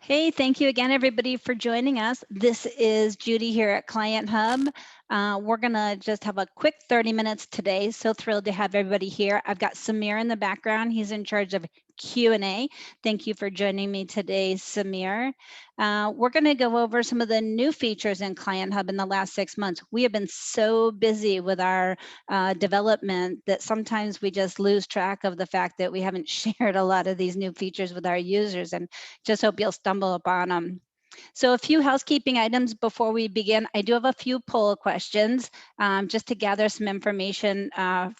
Hey, thank you again, everybody, for joining us. This is Judy here at Client Hub. We're going to just have a quick 30 minutes today. So thrilled to have everybody here. I've got Samir in the background. He's in charge of Q&A. Thank you for joining me today, Samir. We're going to go over some of the new features in Client Hub in the last 6 months. We have been so busy with our development that sometimes we just lose track of the fact that we haven't shared a lot of these new features with our users, and just hope you'll stumble upon them. So a few housekeeping items before we begin. I do have a few poll questions just to gather some information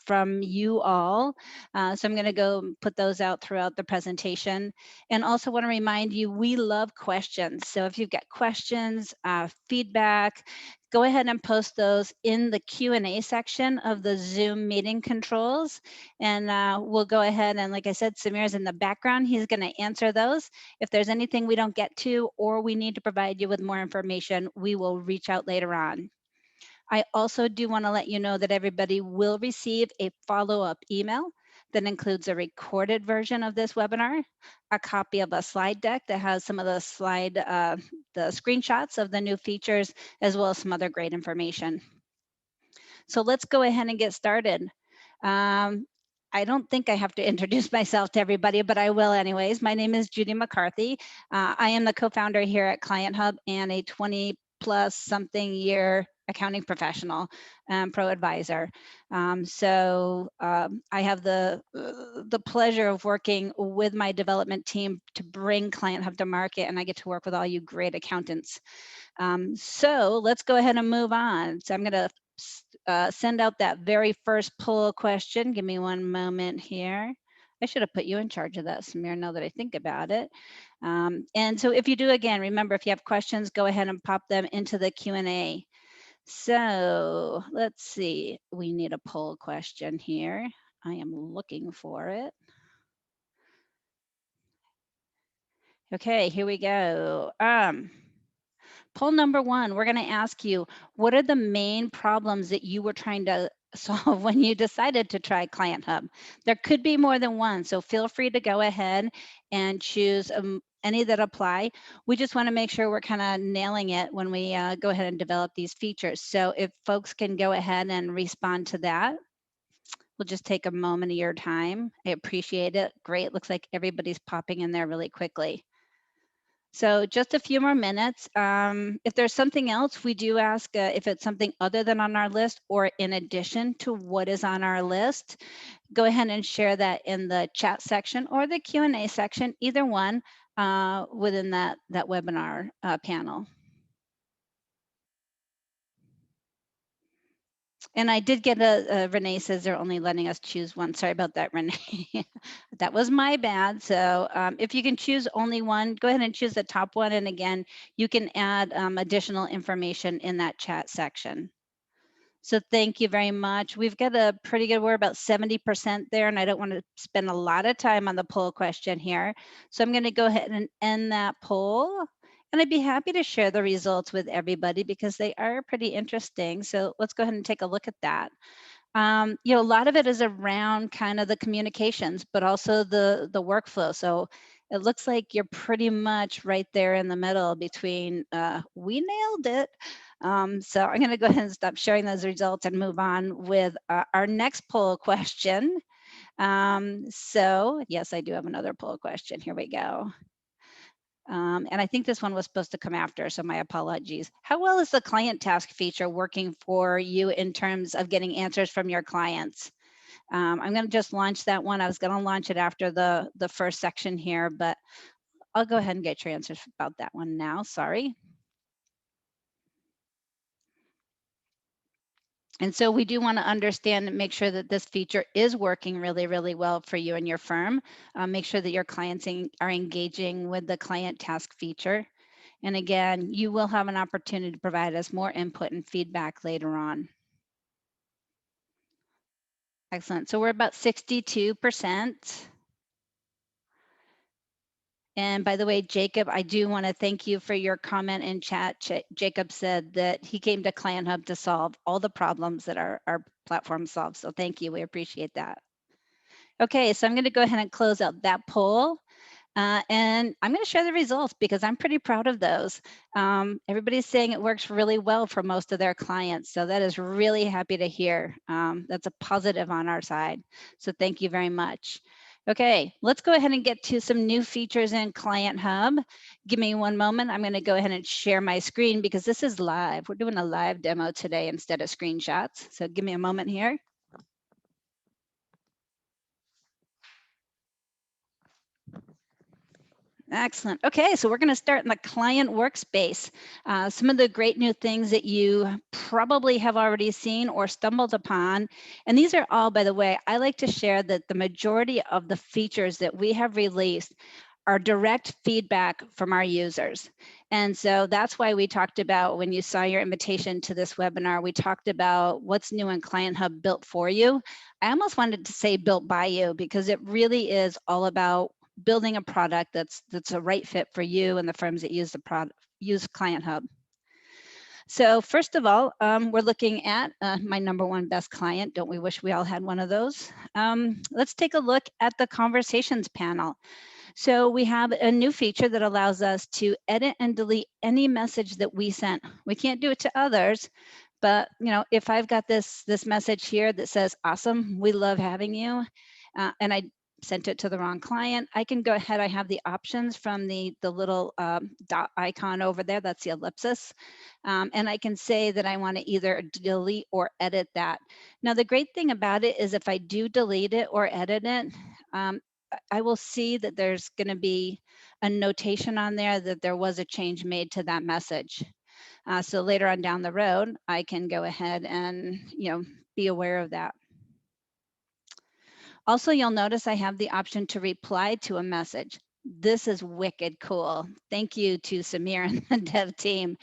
from you all. So I'm going to go put those out throughout the presentation. And also want to remind you, we love questions. So if you've got questions, feedback, go ahead and post those in the Q&A section of the Zoom meeting controls. And we'll go ahead and, like I said, Samir's in the background. He's going to answer those. If there's anything we don't get to or we need to provide you with more information, we will reach out later on. I also do want to let you know that everybody will receive a follow-up email that includes a recorded version of this webinar, a copy of a slide deck that has some of the the screenshots of the new features, as well as some other great information. So let's go ahead and get started. I don't think I have to introduce myself to everybody, but I will anyways. My name is Judy McCarthy. I am the co-founder here at Client Hub and a 20 plus something year accounting professional, pro advisor. I have the pleasure of working with my development team to bring Client Hub to market, and I get to work with all you great accountants. So let's go ahead and move on. So I'm going to send out that very first poll question. Give me one moment here. I should have put you in charge of that, Samir, now that I think about it. And so if you do, again, remember, if you have questions, go ahead and pop them into the Q&A. So let's see, we need a poll question here. I am looking for it. Okay, here we go. Poll number one, we're going to ask you, what are the main problems that you were trying to solve when you decided to try Client Hub? There could be more than one, so feel free to go ahead and choose any that apply. We just want to make sure we're kind of nailing it when we go ahead and develop these features. So if folks can go ahead and respond to that, we'll just take a moment of your time. I appreciate it. Great. Looks like everybody's popping in there really quickly. So just a few more minutes. If there's something else, we do ask if it's something other than on our list or in addition to what is on our list, go ahead and share that in the chat section or the Q&A section, either one within that webinar panel. And I did get Renee says they're only letting us choose one. Sorry about that, Renee. That was my bad. So if you can choose only one, go ahead and choose the top one. And again, you can add additional information in that chat section. So thank you very much. We've got a pretty good, we're about 70% there, and I don't want to spend a lot of time on the poll question here. So I'm going to go ahead and end that poll. And I'd be happy to share the results with everybody because they are pretty interesting. So let's go ahead and take a look at that. A lot of it is around kind of the communications, but also the workflow. So it looks like you're pretty much right there in the middle between we nailed it. So I'm going to go ahead and stop sharing those results and move on with our next poll question. So yes, I do have another poll question. Here we go. And I think this one was supposed to come after, so my apologies. How well is the client task feature working for you in terms of getting answers from your clients? I'm going to just launch that one. I was going to launch it after the first section here, but I'll go ahead and get your answers about that one now. Sorry. And so we do want to understand and make sure that this feature is working really, really well for you and your firm. Make sure that your clients are engaging with the client task feature. And again, you will have an opportunity to provide us more input and feedback later on. Excellent. So we're about 62%. And by the way, Jacob, I do want to thank you for your comment in chat. Jacob said that he came to Client Hub to solve all the problems that our platform solves. So thank you. We appreciate that. Okay, so I'm going to go ahead and close out that poll. And I'm going to share the results because I'm pretty proud of those. Everybody's saying it works really well for most of their clients. So that is really happy to hear. That's a positive on our side. So thank you very much. Okay, let's go ahead and get to some new features in Client Hub. Give me one moment. I'm going to go ahead and share my screen because this is live. We're doing a live demo today instead of screenshots. So give me a moment here. Excellent. Okay, so we're going to start in the client workspace. Some of the great new things that you probably have already seen or stumbled upon. And these are all, by the way, I like to share that the majority of the features that we have released are direct feedback from our users. And so that's why we talked about, when you saw your invitation to this webinar, we talked about what's new in Client Hub built for you. I almost wanted to say built by you because it really is all about building a product that's a right fit for you and the firms that use the product, use Client Hub. So first of all, we're looking at my number one best client. Don't we wish we all had one of those? Let's take a look at the conversations panel. So we have a new feature that allows us to edit and delete any message that we sent. We can't do it to others, but if I've got this message here that says, awesome, we love having you, and I sent it to the wrong client, I can go ahead. I have the options from the little dot icon over there. That's the ellipsis. And I can say that I want to either delete or edit that. Now, the great thing about it is if I do delete it or edit it, I will see that there's going to be a notation on there that there was a change made to that message. So later on down the road, I can go ahead and be aware of that. Also, you'll notice I have the option to reply to a message. This is wicked cool. Thank you to Samir and the dev team.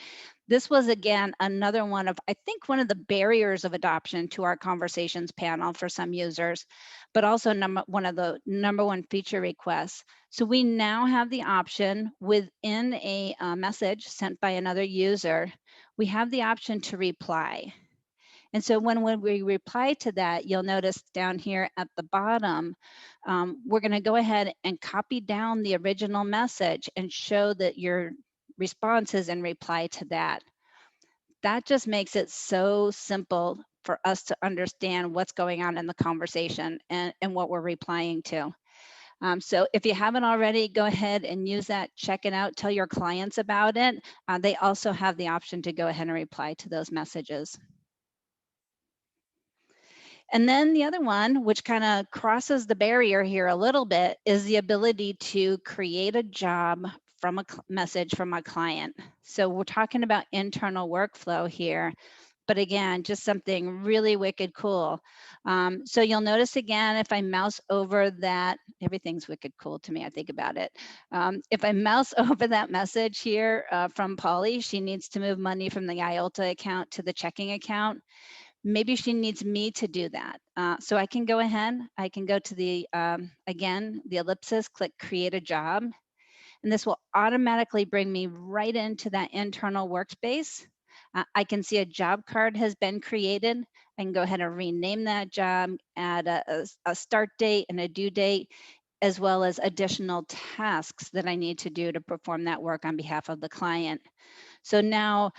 This was, again, another one of, I think, one of the barriers of adoption to our conversations panel for some users, but also one of the number one feature requests. So we now have the option within a message sent by another user, we have the option to reply. And so when we reply to that, you'll notice down here at the bottom, we're going to go ahead and copy down the original message and show that your response is in reply to that. That just makes it so simple for us to understand what's going on in the conversation and what we're replying to. So if you haven't already, go ahead and use that, check it out, tell your clients about it. They also have the option to go ahead and reply to those messages. And then the other one, which kind of crosses the barrier here a little bit, is the ability to create a job from a message from a client. So we're talking about internal workflow here, but again, just something really wicked cool. So you'll notice again, if I mouse over that, everything's wicked cool to me, I think about it. If I mouse over that message here from Polly, she needs to move money from the IOLTA account to the checking account. Maybe she needs me to do that. So I can go ahead, I can go to the, again, the ellipsis, click create a job, and this will automatically bring me right into that internal workspace. I can see a job card has been created. I can go ahead and rename that job, add a start date and a due date, as well as additional tasks that I need to do to perform that work on behalf of the client. So now,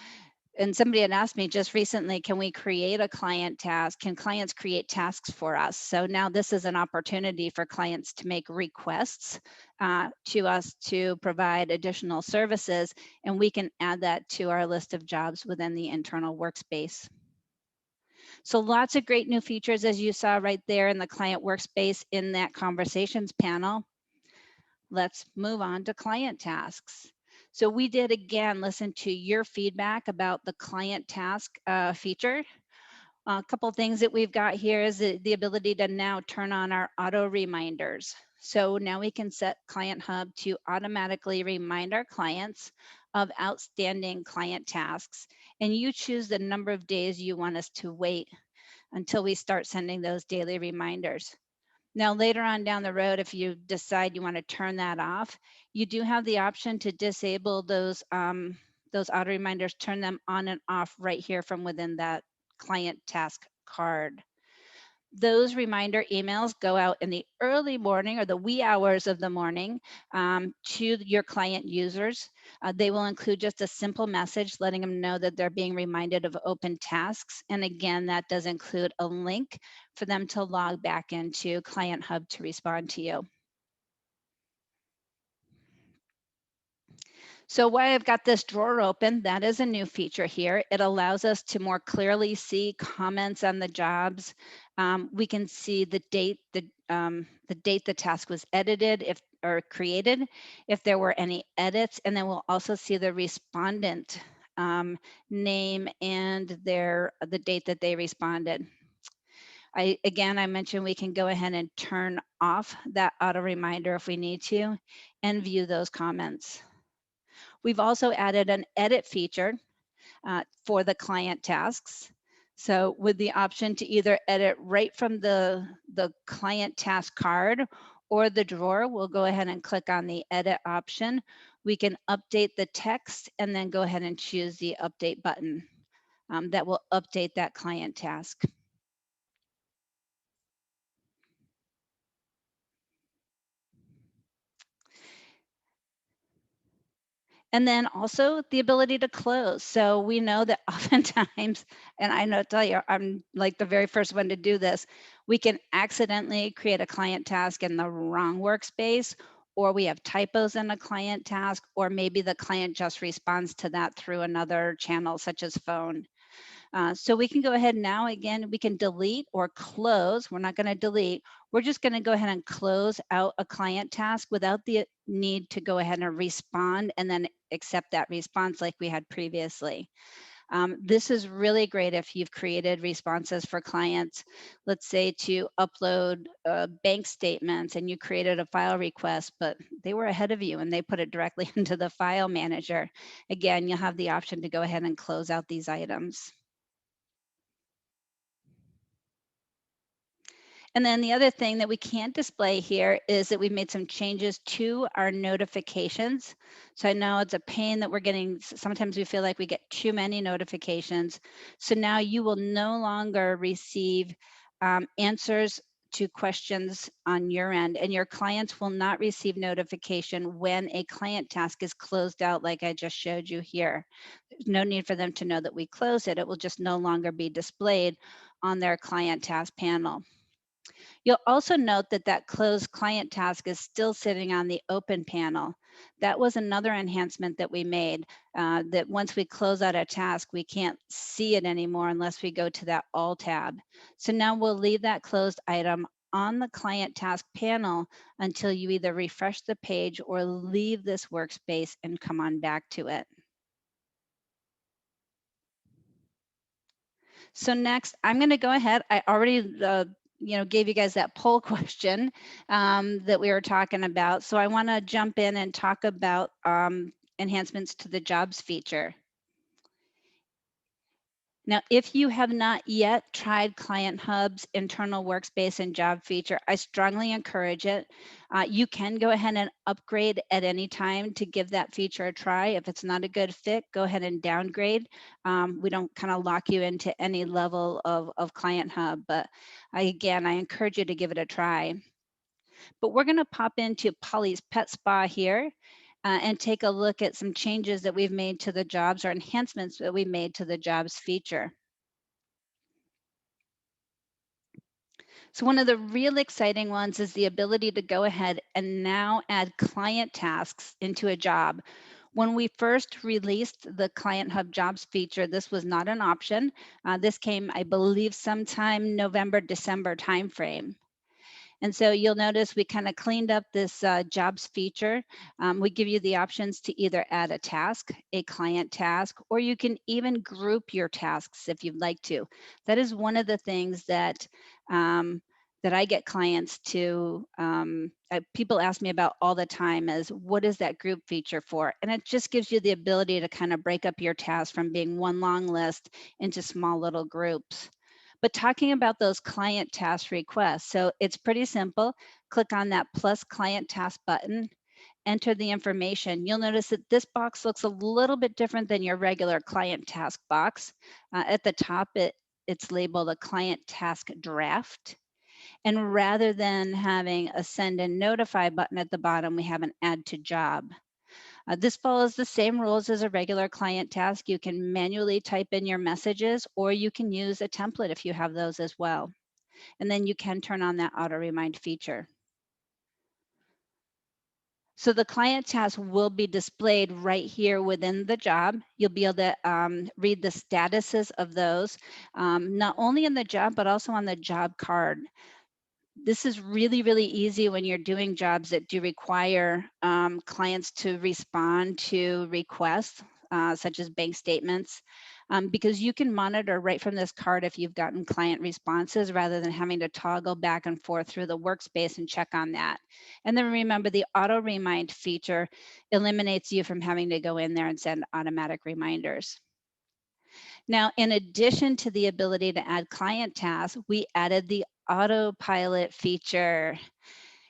and somebody had asked me just recently, can we create a client task? Can clients create tasks for us? So now this is an opportunity for clients to make requests to us to provide additional services, and we can add that to our list of jobs within the internal workspace. So lots of great new features, as you saw right there in the client workspace in that conversations panel. Let's move on to client tasks. So we did, again, listen to your feedback about the client task feature. A couple of things that we've got here is the ability to now turn on our auto reminders. So now we can set Client Hub to automatically remind our clients of outstanding client tasks. And you choose the number of days you want us to wait until we start sending those daily reminders. Now, later on down the road, if you decide you want to turn that off, you do have the option to disable those auto reminders, turn them on and off right here from within that client task card. Those reminder emails go out in the early morning or the wee hours of the morning to your client users. They will include just a simple message letting them know that they're being reminded of open tasks. And again, that does include a link for them to log back into Client Hub to respond to you. So while I've got this drawer open, that is a new feature here. It allows us to more clearly see comments on the jobs. We can see the date the task was edited if or created, if there were any edits, and then we'll also see the respondent name and the date that they responded. I mentioned we can go ahead and turn off that auto reminder if we need to and view those comments. We've also added an edit feature for the client tasks. So with the option to either edit right from the client task card or the drawer, we'll go ahead and click on the edit option. We can update the text and then go ahead and choose the update button that will update that client task. And then also the ability to close. So we know that oftentimes, and I know, tell you, I'm like the very first one to do this, we can accidentally create a client task in the wrong workspace, or we have typos in a client task, or maybe the client just responds to that through another channel, such as phone. So we can go ahead now, again, we can delete or close. We're not going to delete. We're just going to go ahead and close out a client task without the need to go ahead and respond and then accept that response like we had previously. This is really great if you've created responses for clients, let's say to upload bank statements and you created a file request, but they were ahead of you and they put it directly into the file manager. Again, you'll have the option to go ahead and close out these items. And then the other thing that we can't display here is that we've made some changes to our notifications. So I know it's a pain that we're getting, sometimes we feel like we get too many notifications. So now you will no longer receive answers to questions on your end, and your clients will not receive notification when a client task is closed out like I just showed you here. There's no need for them to know that we closed it. It will just no longer be displayed on their client task panel. You'll also note that that closed client task is still sitting on the open panel. That was another enhancement that we made, that once we close out a task, we can't see it anymore unless we go to that All tab. So now we'll leave that closed item on the client task panel until you either refresh the page or leave this workspace and come on back to it. So next, I'm going to go ahead. I already, gave you guys that poll question that we were talking about. So I want to jump in and talk about enhancements to the jobs feature. Now, if you have not yet tried Client Hub's internal workspace and job feature, I strongly encourage it. You can go ahead and upgrade at any time to give that feature a try. If it's not a good fit, go ahead and downgrade. We don't kind of lock you into any level of Client Hub, but again, I encourage you to give it a try. But we're going to pop into Polly's Pet Spa here. And take a look at some changes that we've made to the jobs or enhancements that we made to the jobs feature. So one of the real exciting ones is the ability to go ahead and now add client tasks into a job. When we first released the Client Hub Jobs feature, this was not an option. This came, I believe, sometime November, December timeframe. And so you'll notice we kind of cleaned up this jobs feature. We give you the options to either add a task, a client task, or you can even group your tasks if you'd like to. That is one of the things that that I get clients to, people ask me about all the time is, what is that group feature for? And it just gives you the ability to kind of break up your tasks from being one long list into small little groups. But talking about those client task requests, so it's pretty simple. Click on that plus client task button, enter the information. You'll notice that this box looks a little bit different than your regular client task box. At the top, it's labeled a client task draft. And rather than having a send and notify button at the bottom, we have an add to job. This follows the same rules as a regular client task. You can manually type in your messages, or you can use a template if you have those as well. And then you can turn on that auto remind feature. So the client task will be displayed right here within the job. You'll be able to read the statuses of those, not only in the job, but also on the job card. This is really, really easy when you're doing jobs that do require clients to respond to requests, such as bank statements, because you can monitor right from this card if you've gotten client responses rather than having to toggle back and forth through the workspace and check on that. And then remember, the auto remind feature eliminates you from having to go in there and send automatic reminders. Now, in addition to the ability to add client tasks, we added the Autopilot feature.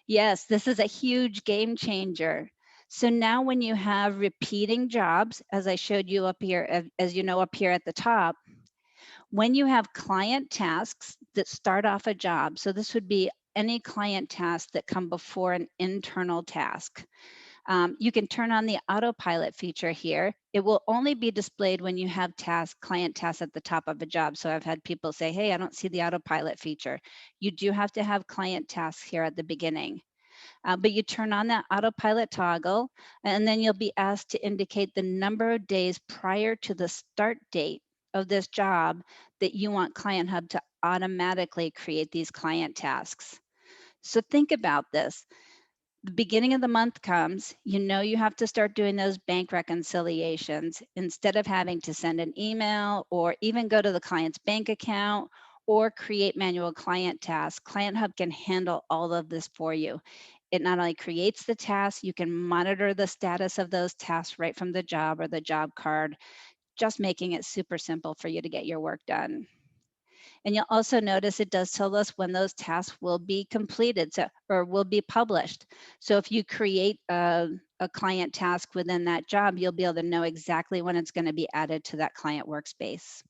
Yes, this is a huge game changer. So now when you have repeating jobs, as I showed you up here, as you know up here at the top, when you have client tasks that start off a job, so this would be any client tasks that come before an internal task. You can turn on the autopilot feature here. It will only be displayed when you have client tasks at the top of a job. So I've had people say, hey, I don't see the autopilot feature. You do have to have client tasks here at the beginning. But you turn on that autopilot toggle, and then you'll be asked to indicate the number of days prior to the start date of this job that you want Client Hub to automatically create these client tasks. So think about this. The beginning of the month comes, you know you have to start doing those bank reconciliations. Instead of having to send an email or even go to the client's bank account or create manual client tasks, Client Hub can handle all of this for you. It not only creates the tasks, you can monitor the status of those tasks right from the job or the job card, just making it super simple for you to get your work done. And you'll also notice it does tell us when those tasks will be completed, so, or will be published. So if you create a client task within that job, you'll be able to know exactly when it's going to be added to that client workspace.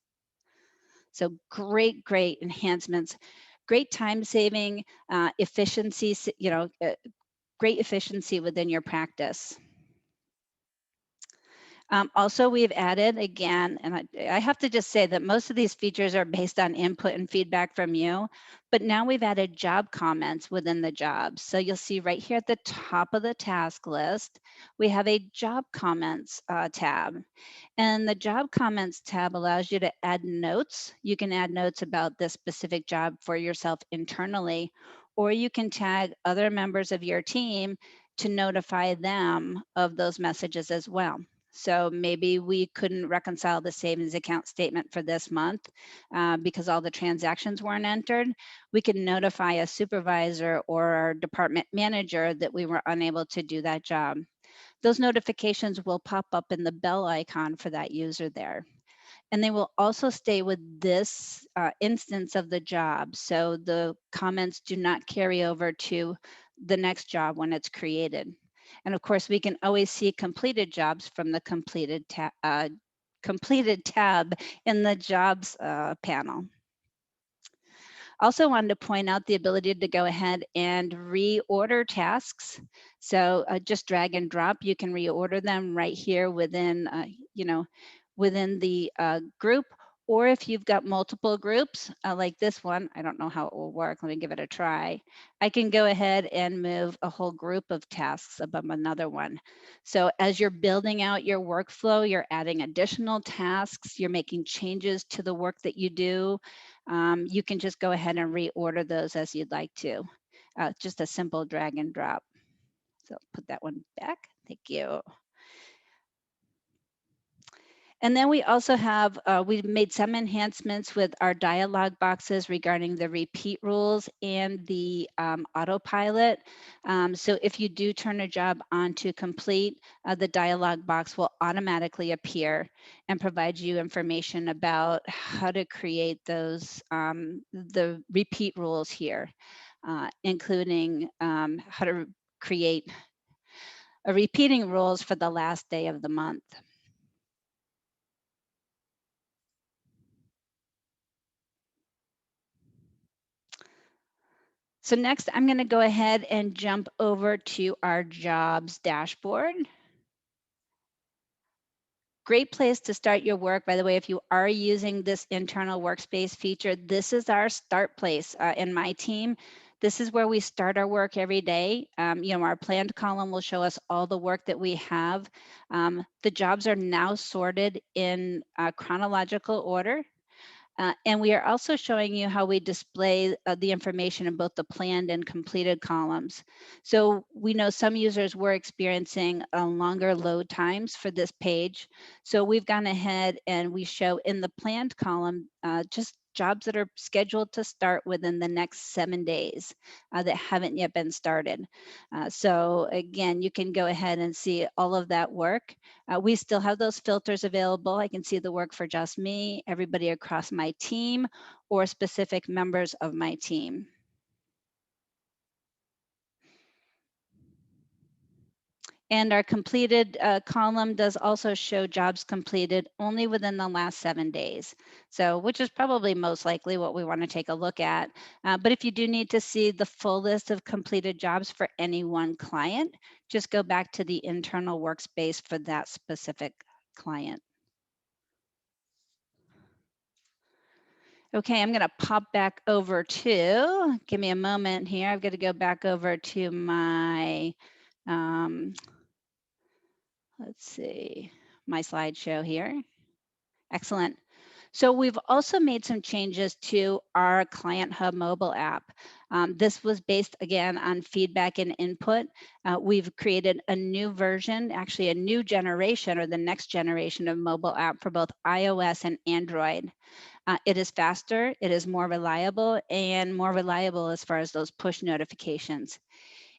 So great, great enhancements, great time saving, efficiency, great efficiency within your practice. Also, we've added again, and I have to just say that most of these features are based on input and feedback from you, but now we've added job comments within the jobs. So you'll see right here at the top of the task list, we have a job comments tab. And the job comments tab allows you to add notes. You can add notes about this specific job for yourself internally, or you can tag other members of your team to notify them of those messages as well. So maybe we couldn't reconcile the savings account statement for this month because all the transactions weren't entered. We can notify a supervisor or our department manager that we were unable to do that job. Those notifications will pop up in the bell icon for that user there. And they will also stay with this instance of the job. So the comments do not carry over to the next job when it's created. And of course, we can always see completed jobs from the completed tab in the jobs panel. Also wanted to point out the ability to go ahead and reorder tasks. So just drag and drop, you can reorder them right here within, within the group. Or if you've got multiple groups like this one, I don't know how it will work. Let me give it a try. I can go ahead and move a whole group of tasks above another one. So as you're building out your workflow, you're adding additional tasks, you're making changes to the work that you do. You can just go ahead and reorder those as you'd like to. Just a simple drag and drop. So put that one back. Thank you. And then we also have, we've made some enhancements with our dialog boxes regarding the repeat rules and the autopilot. So if you do turn a job on to complete, the dialog box will automatically appear and provide you information about how to create those, the repeat rules here, including how to create a repeating rules for the last day of the month. So next, I'm going to go ahead and jump over to our jobs dashboard. Great place to start your work. By the way, if you are using this internal workspace feature, this is our start place in my team. This is where we start our work every day. Our planned column will show us all the work that we have. The jobs are now sorted in chronological order. And we are also showing you how we display the information in both the planned and completed columns. So we know some users were experiencing longer load times for this page. So we've gone ahead and we show in the planned column just jobs that are scheduled to start within the next 7 days that haven't yet been started. So again, you can go ahead and see all of that work. We still have those filters available. I can see the work for just me, everybody across my team, or specific members of my team. And our completed column does also show jobs completed only within the last 7 days. So, which is probably most likely what we want to take a look at. But if you do need to see the full list of completed jobs for any one client, just go back to the internal workspace for that specific client. Okay, I'm going to pop back over to, give me a moment here. I've got to go back over to my, um, let's see, my slideshow here. Excellent. So we've also made some changes to our Client Hub mobile app. This was based again on feedback and input. We've created a new version, actually a new generation or the next generation of mobile app for both iOS and Android. It is faster, it is more reliable, and more reliable as far as those push notifications.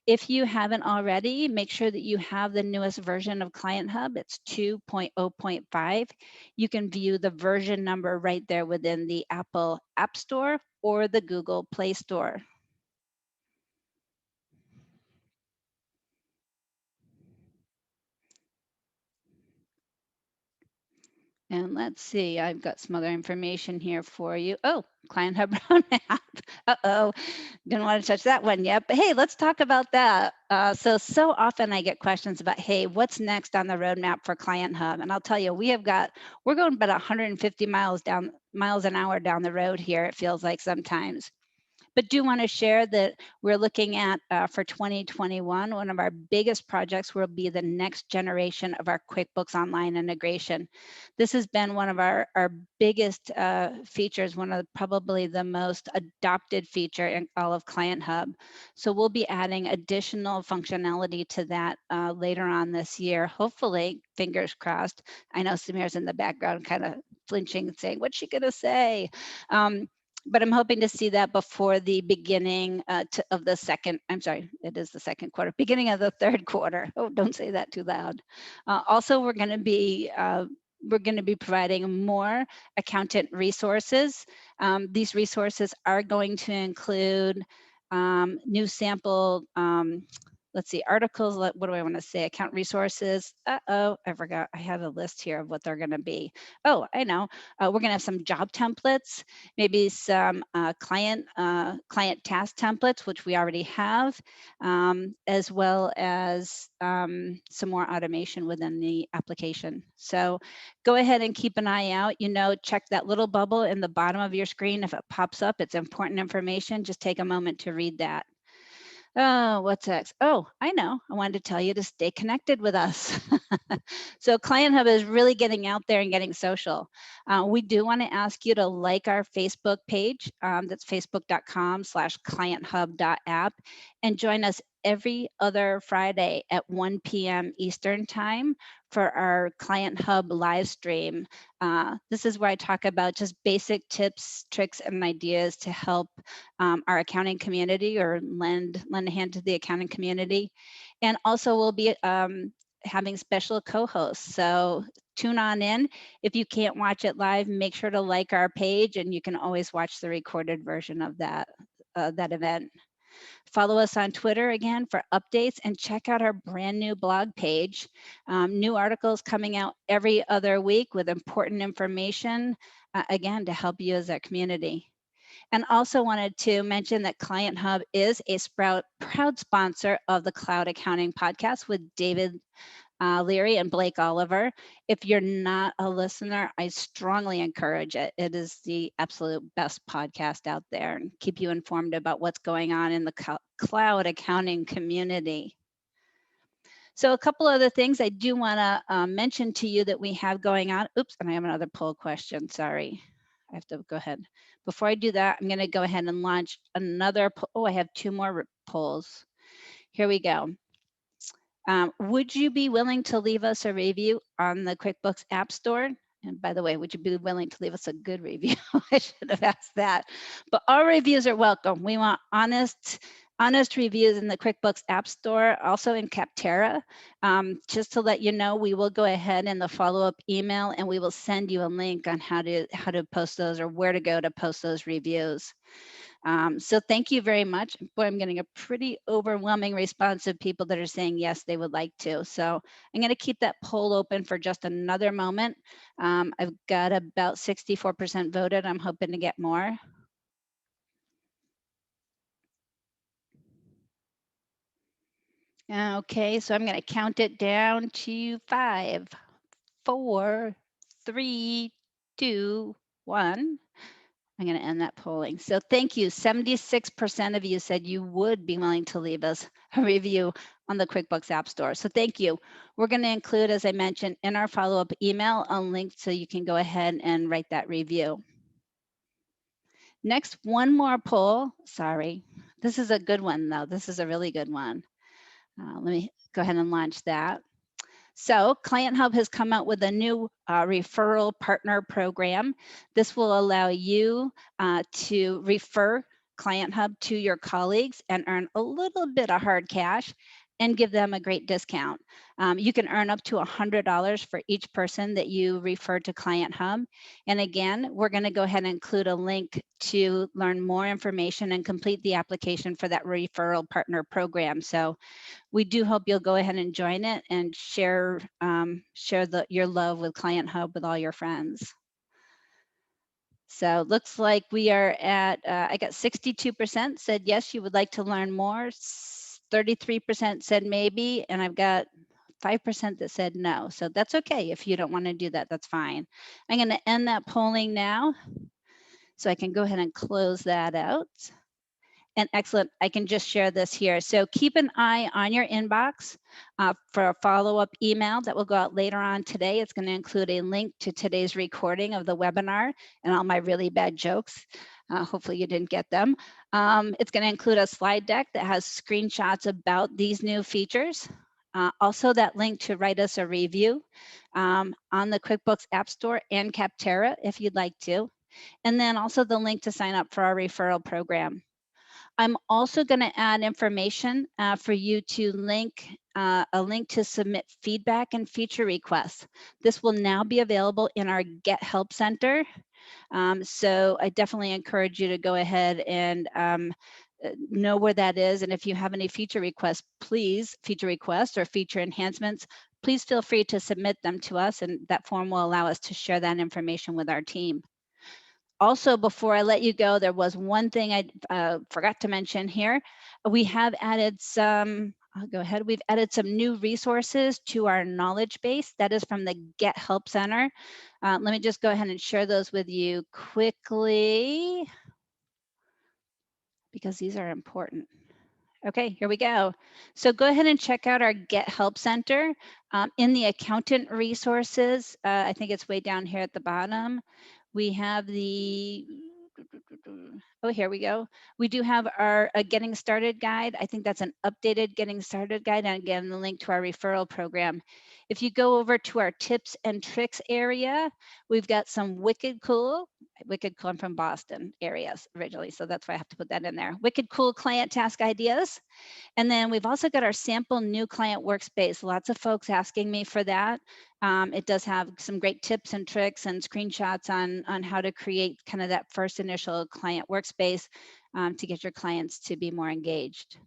If you haven't already, make sure that you have the newest version of Client Hub. It's 2.0.5. You can view the version number right there within the Apple App Store or the Google Play Store. And let's see, I've got some other information here for you. Oh, Client Hub roadmap. Uh-oh, didn't want to touch that one yet. But hey, let's talk about that. So often I get questions about, hey, what's next on the roadmap for Client Hub? And I'll tell you, we're going about 150 miles an hour down the road here, it feels like sometimes. But do want to share that we're looking at for 2021, one of our biggest projects will be the next generation of our QuickBooks Online integration. This has been one of our biggest features, one of probably the most adopted feature in all of Client Hub. So we'll be adding additional functionality to that later on this year, hopefully, fingers crossed. I know Samir's in the background kind of flinching and saying, what's she gonna say? But I'm hoping to see that before the beginning of the second, I'm sorry, it is the second quarter, beginning of the third quarter. Oh, don't say that too loud. Also, we're going to be providing more accountant resources. These resources are going to include new sample, let's see, articles, what do I want to say? Account resources. Uh-oh, I forgot. I had a list here of what they're going to be. Oh, I know. We're going to have some job templates, maybe some client task templates, which we already have, as well as some more automation within the application. So go ahead and keep an eye out. Check that little bubble in the bottom of your screen. If it pops up, it's important information. Just take a moment to read that. Oh, what's next? Oh, I know. I wanted to tell you to stay connected with us. So Client Hub is really getting out there and getting social. We do want to ask you to like our Facebook page. That's facebook.com/clienthub.app, and join us every other Friday at 1 p.m. Eastern Time for our Client Hub live stream. This is where I talk about just basic tips, tricks, and ideas to help our accounting community, or lend a hand to the accounting community. And also we'll be having special co-hosts. So tune on in. If you can't watch it live, make sure to like our page, and you can always watch the recorded version of that event. Follow us on Twitter again for updates, and check out our brand new blog page. New articles coming out every other week with important information, again, to help you as a community. And also wanted to mention that Client Hub is a proud sponsor of the Cloud Accounting Podcast with David Leary and Blake Oliver. If you're not a listener, I strongly encourage it. It is the absolute best podcast out there and keep you informed about what's going on in the cloud accounting community. So a couple other things I do want to mention to you that we have going on. Oops, and I have another poll question. Sorry. I have to go ahead. Before I do that, I'm going to go ahead and launch another. Oh, I have two more polls. Here we go. Would you be willing to leave us a review on the QuickBooks App Store? And by the way, would you be willing to leave us a good review? I should have asked that. But all reviews are welcome. We want honest reviews in the QuickBooks App Store, also in Capterra. Just to let you know, we will go ahead in the follow-up email and we will send you a link on how to post those or where to go to post those reviews. So thank you very much. Boy, I'm getting a pretty overwhelming response of people that are saying yes, they would like to. So I'm going to keep that poll open for just another moment. I've got about 64% voted. I'm hoping to get more. Okay, so I'm going to count it down to 5, 4, 3, 2, 1. I'm going to end that polling. So thank you. 76% of you said you would be willing to leave us a review on the QuickBooks App Store. So thank you. We're going to include, as I mentioned, in our follow-up email, a link so you can go ahead and write that review. Next, one more poll. Sorry. This is a good one, though. This is a really good one. Let me go ahead and launch that. So Client Hub has come out with a new referral partner program. This will allow you to refer Client Hub to your colleagues and earn a little bit of hard cash and give them a great discount. You can earn up to $100 for each person that you refer to Client Hub. And again, we're going to go ahead and include a link to learn more information and complete the application for that referral partner program. So we do hope you'll go ahead and join it and share your love with Client Hub with all your friends. So looks like we are at, I got 62% said yes, you would like to learn more. 33% said maybe, and I've got 5% that said no. So that's okay. If you don't want to do that, that's fine. I'm going to end that polling now so I can go ahead and close that out. And excellent, I can just share this here. So keep an eye on your inbox for a follow-up email that will go out later on today. It's going to include a link to today's recording of the webinar and all my really bad jokes. Hopefully you didn't get them. It's going to include a slide deck that has screenshots about these new features. Also that link to write us a review on the QuickBooks App Store and Capterra if you'd like to. And then also the link to sign up for our referral program. I'm also going to add information for you to a link to submit feedback and feature requests. This will now be available in our Get Help Center. So I definitely encourage you to go ahead and know where that is. And if you have any feature requests, feature requests or feature enhancements, please feel free to submit them to us, and that form will allow us to share that information with our team. Also, before I let you go, there was one thing I forgot to mention here. We have added some, I'll go ahead, we've added some new resources to our knowledge base. That is from the Get Help Center. Let me just go ahead and share those with you quickly because these are important. Okay, here we go. So go ahead and check out our Get Help Center. In the accountant resources, I think it's way down here at the bottom. We have oh, here we go. We do have our Getting Started guide. I think that's an updated Getting Started guide. And again, the link to our referral program. If you go over to our tips and tricks area, we've got some wicked cool, I'm from Boston areas originally, so that's why I have to put that in there. Wicked cool client task ideas. And then we've also got our sample new client workspace. Lots of folks asking me for that. It does have some great tips and tricks and screenshots on how to create kind of that first initial client workspace to get your clients to be more engaged.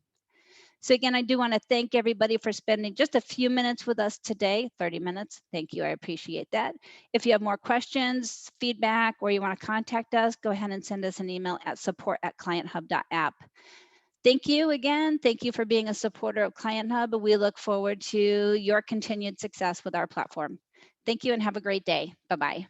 So again, I do want to thank everybody for spending just a few minutes with us today, 30 minutes. Thank you, I appreciate that. If you have more questions, feedback, or you want to contact us, go ahead and send us an email at support@clienthub.app. Thank you again. Thank you for being a supporter of Client Hub. We look forward to your continued success with our platform. Thank you and have a great day. Bye-bye.